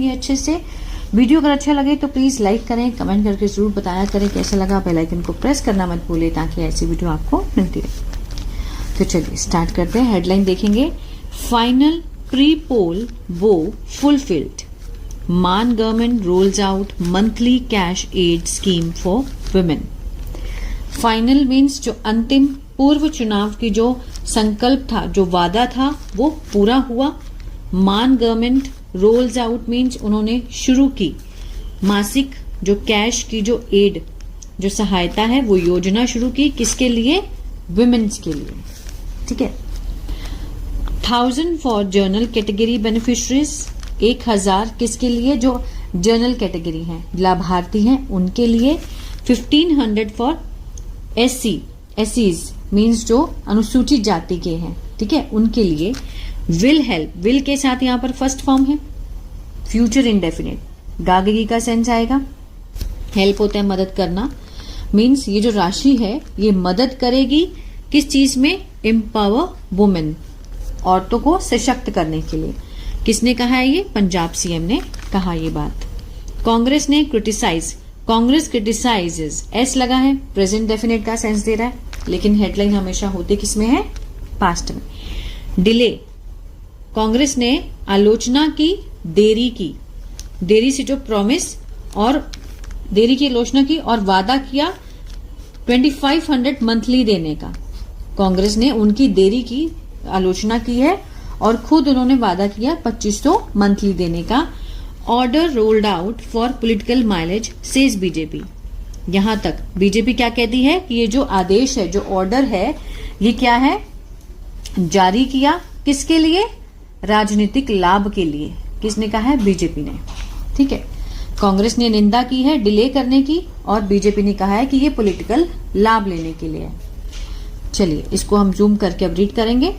देखेंगे अच्छे से। वीडियो अगर अच्छा लगे तो प्लीज लाइक करें, कमेंट करके जरूर बताया करें कैसा लगा। बेल आइकन को प्रेस करना मत भूलिए ताकि ऐसी वीडियो आपको मिलती रहे। तो चलिए स्टार्ट करते हैं। हेडलाइन देखेंगे, final pre poll vow fulfilled, Mann government rolls out monthly cash aid scheme for women. Final means जो अंतिम पूर्व चुनाव की जो संकल्प था, जो वादा था, वो पूरा हुआ। मान गवर्नमेंट रोल्स आउट मीन्स उन्होंने शुरू की मासिक जो कैश की जो एड, जो सहायता है, वो योजना शुरू की। किसके लिए? वुमेन्स के लिए। ठीक है। 1000 फॉर जर्नल कैटेगरी बेनिफिशरीज, 1000 किसके लिए? जो जर्नल कैटेगरी हैं, लाभार्थी हैं, उनके लिए। 1500 फॉर एससीज मीन्स जो अनुसूचित जाति के हैं, ठीक है, उनके लिए। विल हेल्प, विल के साथ यहां पर फर्स्ट फॉर्म है, फ्यूचर इंडेफिनिट, गागगी का सेंस आएगा। हेल्प होता है मदद करना, मीन्स ये जो राशि है ये मदद करेगी किस चीज में? एम्पावर वुमेन, औरतों को सशक्त करने के लिए। किसने कहा है ये? पंजाब सीएम ने कहा ये बात। कांग्रेस ने क्रिटिसाइज, कांग्रेस क्रिटिसाइजेस, एस लगा है, प्रेजेंट डेफिनेट का सेंस दे रहा है, लेकिन हेडलाइन हमेशा होती किसमें है? पास्ट में। डिले, कांग्रेस ने आलोचना की देरी की, देरी से जो प्रॉमिस और देरी की आलोचना की और वादा किया 2500 मंथली देने का। कांग्रेस ने उनकी देरी की आलोचना की है और खुद उन्होंने वादा किया 2500 मंथली देने का। Order rolled out for political mileage says BJP. यहां तक बीजेपी क्या कहती है कि ये जो आदेश है, जो ऑर्डर है, ये क्या है? जारी किया किसके लिए? राजनीतिक लाभ के लिए। किसने कहा है? बीजेपी ने। ठीक है। कांग्रेस ने निंदा की है डिले करने की और बीजेपी ने कहा है कि ये पॉलिटिकल लाभ लेने के लिए है। चलिए इसको हम जूम करके अब रीड करेंगे।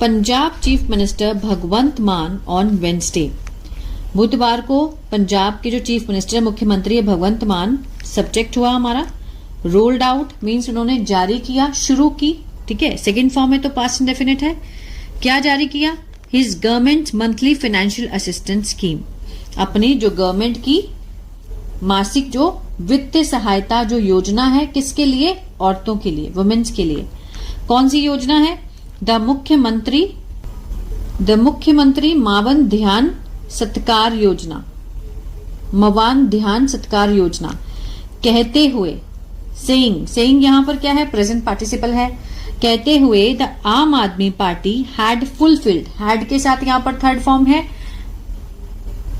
पंजाब चीफ मिनिस्टर भगवंत मान ऑन वेडनेसडे, बुधवार को पंजाब के जो चीफ मिनिस्टर मुख्यमंत्री है भगवंत मान, सब्जेक्ट हुआ हमारा। रोल्ड आउट मीन्स उन्होंने जारी किया, शुरू की। ठीक है। सेकेंड फॉर्म में तो पास्ट इंडेफिनिट है। क्या जारी किया? His government monthly financial assistance scheme, अपनी जो गवर्नमेंट की मासिक जो वित्तीय सहायता जो योजना है, किसके लिए? औरतों के लिए, वुमेन्स के लिए। कौन सी योजना है? द मुख्यमंत्री मावन ध्यान सत्कार योजना, मवान ध्यान सत्कार योजना। कहते हुए, सेइंग यहां पर क्या है? प्रेजेंट पार्टिसिपल है। कहते हुए द आम आदमी पार्टी हैड फुलफिल्ड, हैड के साथ यहां पर थर्ड फॉर्म है,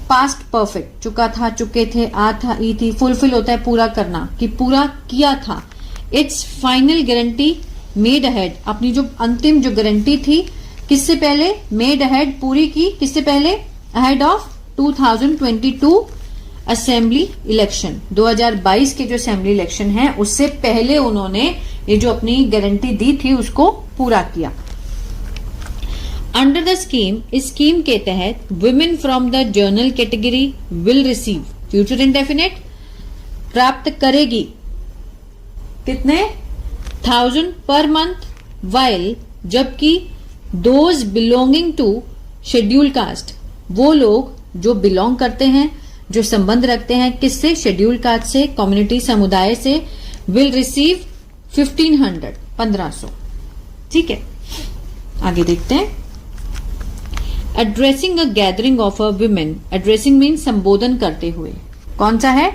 पास्ट परफेक्ट, चुका था, चुके थे, आ था, ई थी। फुलफिल होता है पूरा करना, कि पूरा किया था। It's final guarantee made ahead, अपनी जो अंतिम जो गारंटी थी, किससे पहले? मेड अहेड, पूरी की, किससे पहले? अहेड ऑफ 2022 असेंबली इलेक्शन, 2022 के जो असेंबली इलेक्शन है उससे पहले उन्होंने ये जो अपनी गारंटी दी थी उसको पूरा किया। अंडर द स्कीम, इस स्कीम के तहत women from the general category will receive, future indefinite, प्राप्त करेगी कितने? 1000 पर मंथ, वाइल, जबकि those belonging to schedule caste, वो लोग जो बिलोंग करते हैं, जो संबंध रखते हैं किससे? शेड्यूल कास्ट से, कम्युनिटी समुदाय से, विल रिसीव 1500, 1500। ठीक है। आगे देखते हैं। Addressing a gathering of a women, addressing mean संबोधन करते हुए। कौन सा है?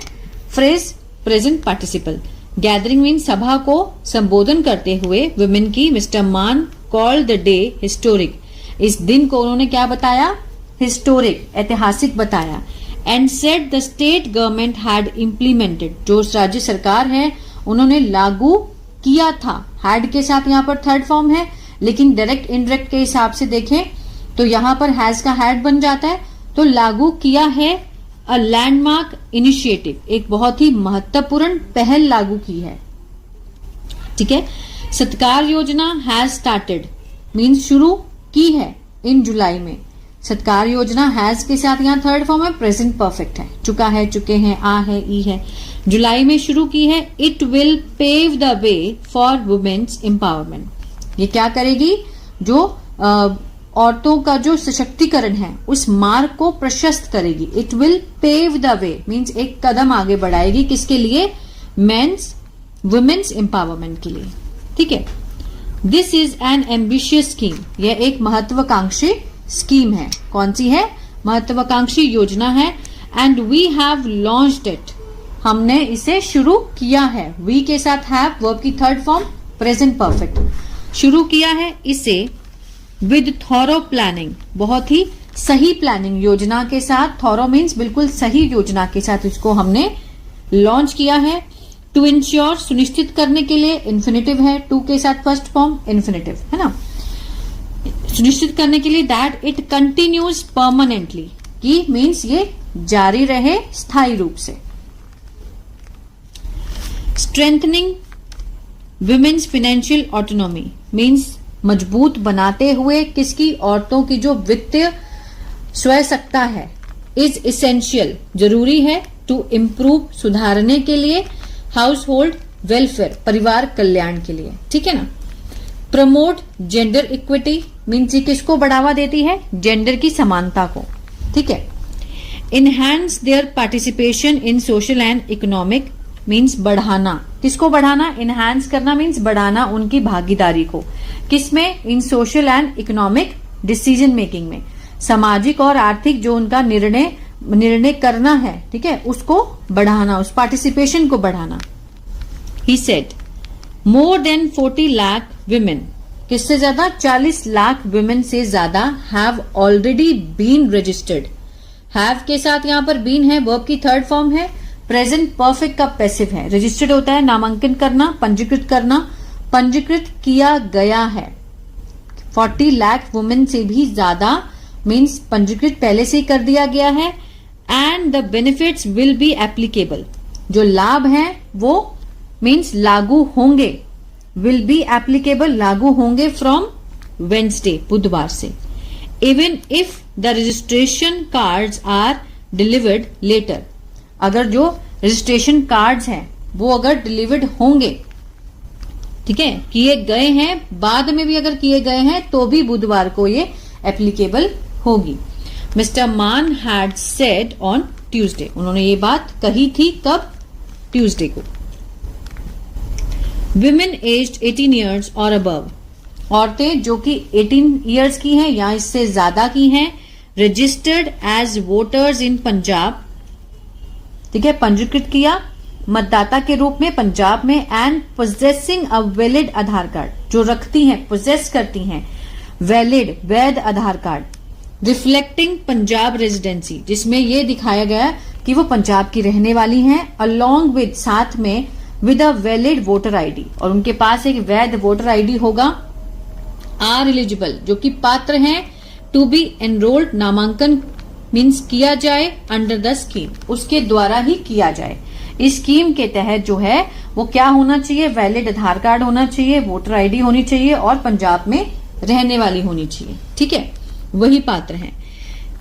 Phrase present participle. Gathering mean सभा को संबोधन करते हुए वुमेन की मिस्टर मान कॉल्ड द डे हिस्टोरिक, इस दिन को उन्होंने क्या बताया? हिस्टोरिक, ऐतिहासिक बताया। And said the state government had implemented, जो राज्य सरकार है उन्होंने लागू किया था। हैड के साथ यहाँ पर थर्ड फॉर्म है, लेकिन डायरेक्ट इनडायरेक्ट के हिसाब से देखें तो यहाँ पर हैज का हैड बन जाता है, तो लागू किया है। अ लैंडमार्क इनिशिएटिव, एक बहुत ही महत्वपूर्ण पहल लागू की है। ठीक है। सत्कार योजना हैज स्टार्टेड मीन्स शुरू की है इन जुलाई में। सत्कार योजना हैज के साथ यहाँ थर्ड फॉर्म है, प्रेजेंट परफेक्ट है, चुका है, चुके हैं, आ है, ई है, जुलाई में शुरू की है। It will pave the way for women's empowerment, ये क्या करेगी? जो औरतों का जो सशक्तिकरण है उस मार्ग को प्रशस्त करेगी। It will pave the way means एक कदम आगे बढ़ाएगी, किसके लिए? मेंस वुमेन्स एम्पावरमेंट के लिए। ठीक है, this is an ambitious scheme, यह एक महत्वाकांक्षी स्कीम है। कौन सी है? महत्वाकांक्षी योजना है। And we have launched it, हमने इसे शुरू किया है। वी के साथ हैव वर्ब की थर्ड फॉर्म प्रेजेंट परफेक्ट, शुरू किया है इसे विद थॉरो प्लानिंग, बहुत ही सही प्लानिंग योजना के साथ। थॉरो मीन्स बिल्कुल सही योजना के साथ इसको हमने लॉन्च किया है। टू इंश्योर सुनिश्चित करने के लिए, इन्फिनेटिव है, टू के साथ फर्स्ट फॉर्म इन्फिनेटिव है ना, सुनिश्चित करने के लिए दैट इट कंटिन्यूज परमानेंटली, की मीन्स ये जारी रहे स्थायी रूप से। Strengthening women's financial autonomy means मजबूत बनाते हुए किसकी? औरतों की जो वित्तीय स्वायत्तता है। इज इसेंशियल, जरूरी है। टू इम्प्रूव, सुधारने के लिए। हाउस होल्ड वेलफेयर, परिवार कल्याण के लिए। ठीक है ना। प्रमोट जेंडर इक्विटी मीन्स ये किसको बढ़ावा देती है? जेंडर की समानता को। ठीक है। Enhance their participation in social and economic means बढ़ाना, किसको बढ़ाना? इनहैंस करना मीन्स बढ़ाना उनकी भागीदारी को। किसमें? इन social and economic decision making में, सामाजिक और आर्थिक जो उनका निर्णय करना है, ठीक है, उसको बढ़ाना, उस पार्टिसिपेशन को बढ़ाना। He said more than 40 lakh women, किससे ज्यादा? 40 लाख विमेन से ज्यादा have already been registered. Have के साथ यहां पर बीन है, वर्ब की थर्ड फॉर्म है, प्रेजेंट परफेक्ट का पैसिव है। रजिस्टर्ड होता है नामांकन करना, पंजीकृत करना, पंजीकृत किया गया है। 40 लाख वुमेन से भी ज्यादा मीन्स पंजीकृत पहले से ही कर दिया गया है। And the benefits will be applicable, जो लाभ हैं वो मीन्स लागू होंगे। विल बी एप्लीकेबल, लागू होंगे फ्रॉम वेंसडे, बुधवार से। Even if the registration cards are delivered later, अगर जो रजिस्ट्रेशन कार्ड्स हैं वो अगर डिलीवर्ड होंगे, ठीक है, किए गए हैं, बाद में भी अगर किए गए हैं तो भी बुधवार को ये एप्लीकेबल होगी। मिस्टर मान हैड सेड ऑन ट्यूसडे, उन्होंने ये बात कही थी कब? ट्यूसडे को। विमेन एज्ड 18 ईयर्स और अबव, औरतें जो कि 18 ईयर्स की हैं या इससे ज्यादा की हैं, registered as voters in Punjab, ठीक है, पंजीकृत किया मतदाता के रूप में पंजाब में। And possessing a valid Aadhaar card, जो रखती हैं, पोजेस करती हैं वैलिड, वैध आधार कार्ड, रिफ्लेक्टिंग पंजाब रेजिडेंसी, जिसमें यह दिखाया गया कि वो पंजाब की रहने वाली हैं, अलोंग विद, साथ में, with a valid voter ID, और उनके पास एक वैध वोटर आईडी होगा। आर एलिजिबल, जो कि पात्र हैं, टू बी एनरोल्ड, नामांकन मीन्स किया जाए, अंडर द स्कीम, उसके द्वारा ही किया जाए। इस स्कीम के तहत जो है वो क्या होना चाहिए? वैलिड आधार कार्ड होना चाहिए, वोटर आईडी होनी चाहिए और पंजाब में रहने वाली होनी चाहिए। ठीक है, वही पात्र हैं।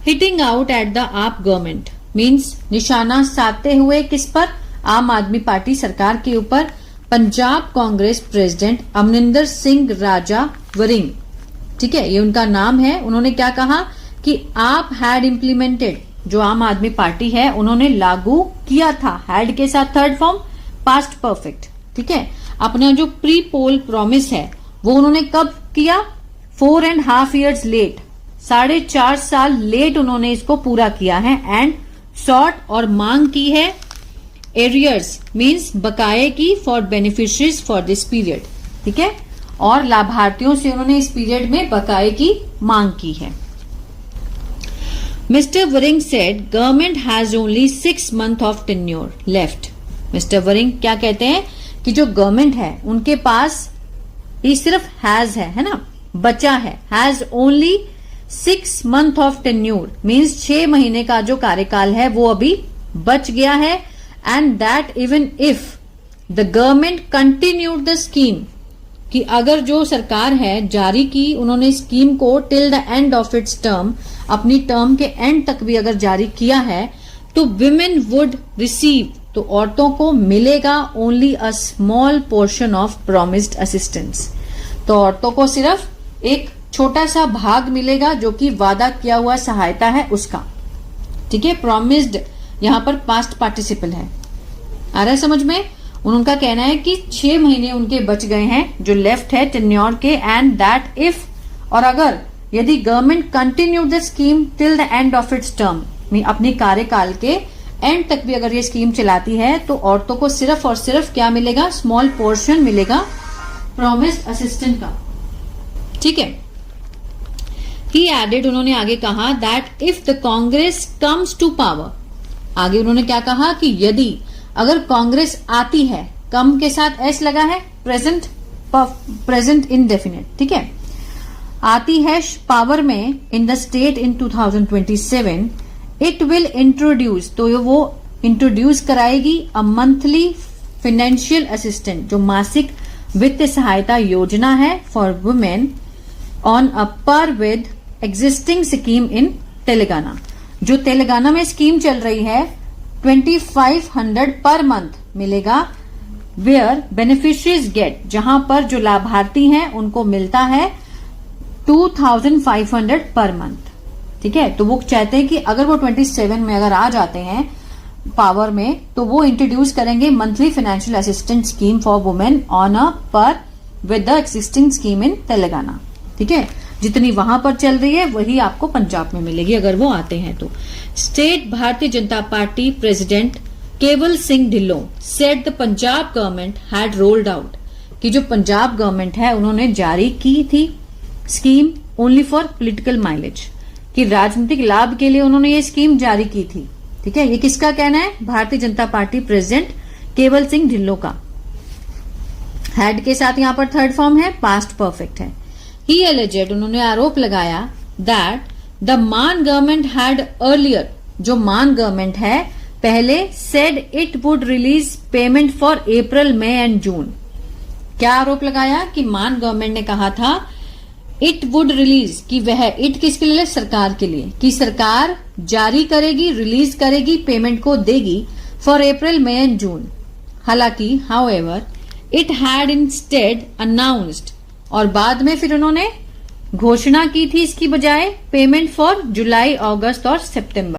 हिटिंग आउट एट द आप गवर्नमेंट मीन्स निशाना साधते हुए किस पर? आम आदमी पार्टी सरकार के ऊपर। पंजाब कांग्रेस प्रेसिडेंट अमरिंदर सिंह राजा वरिंग, ठीक है, ये उनका नाम है। उन्होंने क्या कहा कि आप हैड इम्प्लीमेंटेड, जो आम आदमी पार्टी है उन्होंने लागू किया था, हैड के साथ थर्ड फॉर्म पास्ट परफेक्ट, ठीक है। अपना जो प्री पोल प्रॉमिस है वो उन्होंने कब किया? 4.5 years लेट, 4.5 साल लेट उन्होंने इसको पूरा किया है। एंड सॉर्ट और मांग की है एरियर्स मीन्स बकाये की for beneficiaries for this period, ठीक है, और लाभार्थियों से उन्होंने इस पीरियड में बकाये की मांग की है। Mister worrying said government has only 6 months of tenure left. Mister worrying क्या कहते हैं कि जो गवर्नमेंट है उनके पास ये सिर्फ हैज है ना, बचा है। Has only 6 months of tenure means 6 महीने का जो कार्यकाल है वो अभी बच गया है। And that even if the government continued the scheme, कि अगर जो सरकार है जारी की उन्होंने स्कीम को till the end of its term, अपनी टर्म के एंड तक भी अगर जारी किया है, तो विमेन वुड रिसीव, तो औरतों को मिलेगा only a small portion of promised assistance, तो औरतों को सिर्फ एक छोटा सा भाग मिलेगा जो कि वादा किया हुआ सहायता है उसका। ठीक है, प्रॉमिस्ड यहां पर पास्ट पार्टिसिपल है। आ रहा है समझ में? उनका कहना है कि 6 महीने उनके बच गए हैं जो लेफ्ट है टेन्योर के, एंड दैट इफ, और अगर यदि government continue the scheme till the end of its term, अपनी कार्यकाल के एंड तक भी अगर ये स्कीम चलाती है तो औरतों को सिर्फ और सिर्फ क्या मिलेगा? स्मॉल पोर्शन मिलेगा प्रॉमिस्ड असिस्टेंट का। ठीक है, ही एडेड, उन्होंने आगे कहा that if the Congress comes to power, आगे उन्होंने क्या कहा कि यदि अगर कांग्रेस आती है, कम के साथ एस लगा है, प्रेजेंट इंडेफिनिट, ठीक है, आती है पावर में in the state in 2027, it will introduce, तो वो इंट्रोड्यूस कराएगी अ मंथली फाइनेंशियल असिस्टेंट, जो मासिक वित्त सहायता योजना है for women on a par with existing scheme in Telangana. जो तेलंगाना में स्कीम चल रही है 2500 पर मंथ मिलेगा, वेयर बेनिफिशियरीज गेट, जहां पर जो लाभार्थी हैं उनको मिलता है 2500 पर मंथ। ठीक है, तो वो चाहते हैं कि अगर वो 27 में अगर आ जाते हैं पावर में तो वो इंट्रोड्यूस करेंगे monthly financial assistant scheme for women on a par with the existing scheme in Telangana. ठीक है, जितनी वहां पर चल रही है वही आपको पंजाब में मिलेगी अगर वो आते हैं तो। State Bharatiya Janata party president केवल Singh Dhillon said the Punjab government had rolled out, कि जो पंजाब गवर्नमेंट है उन्होंने जारी की थी scheme only for political mileage, कि राजनीतिक लाभ के लिए उन्होंने ये स्कीम जारी की थी। ठीक है, ये किसका कहना है? भारतीय जनता पार्टी प्रेसिडेंट केवल सिंह ढिल्लों का। हैड के साथ यहां पर थर्ड फॉर्म है, पास्ट परफेक्ट है। ही एलिजेड, उन्होंने आरोप लगाया that the Mann government had earlier, जो मान गवर्नमेंट है पहले said it would release payment for April, May and June. क्या आरोप लगाया? कि मान गवर्नमेंट ने कहा था इट वुड रिलीज, कि वह इट किसके लिए? सरकार के लिए, कि सरकार जारी करेगी, रिलीज करेगी, पेमेंट को देगी for April, May and June. हालांकि however it had instead announced, और बाद में फिर उन्होंने घोषणा की थी इसकी बजाय पेमेंट फॉर जुलाई, अगस्त और सितंबर।